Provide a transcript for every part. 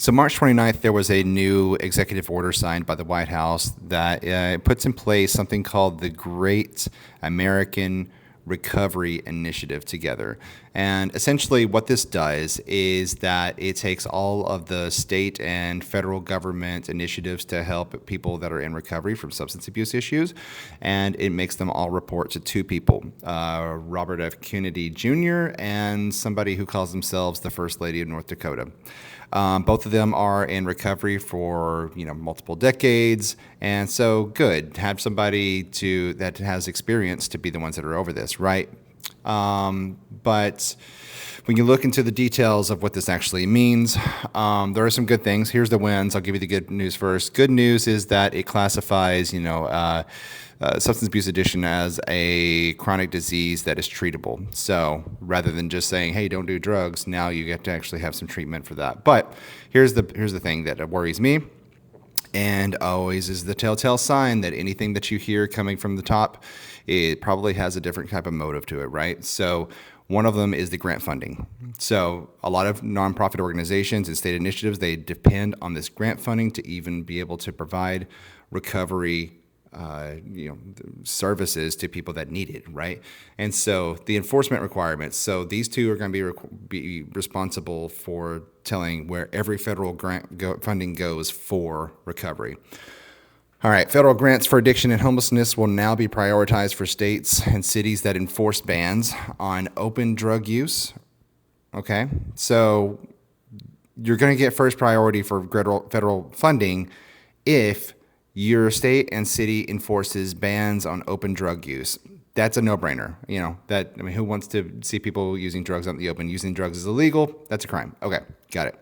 So March 29th, there was a new executive order signed by the White House that puts in place something called the Great American Recovery Initiative together. And essentially what this does is that it takes all of the state and federal government initiatives to help people that are in recovery from substance abuse issues, and it makes them all report to two people, Robert F. Kennedy Jr. and somebody who calls themselves the First Lady of North Dakota. Both of them are in recovery for multiple decades, and so good have somebody that has experience to be the ones that are over this, right? But when you look into the details of what this actually means, there are some good things. Here's the wins. I'll give you the good news first. Good news is that it classifies, substance abuse addiction as a chronic disease that is treatable. So rather than just saying, "Hey, don't do drugs," now you get to actually have some treatment for that. But here's the thing that worries me, and always is the telltale sign that anything that you hear coming from the top, it probably has a different type of motive to it, right? So one of them is the grant funding. So a lot of nonprofit organizations and state initiatives, they depend on this grant funding to even be able to provide recovery services to people that need it, right? And so the enforcement requirements. So these two are going to be responsible for telling where every federal grant funding goes for recovery. All right, federal grants for addiction and homelessness will now be prioritized for states and cities that enforce bans on open drug use. Okay, so you're going to get first priority for federal funding if your state and city enforces bans on open drug use. That's a no-brainer. Who wants to see people using drugs out in the open? Using drugs is illegal. That's a crime. Okay, got it.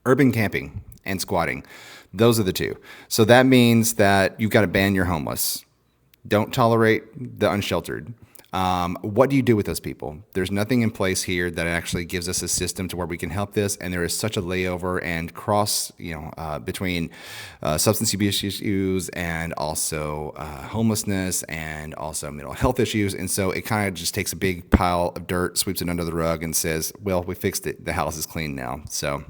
Urban camping and squatting. Those are the two. So that means that you've got to ban your homeless. Don't tolerate the unsheltered. What do you do with those people? There's nothing in place here that actually gives us a system to where we can help this, and there is such a layover and cross, between substance abuse issues and also homelessness and also mental health issues, and so it kind of just takes a big pile of dirt, sweeps it under the rug, and says, "Well, we fixed it. The house is clean now." So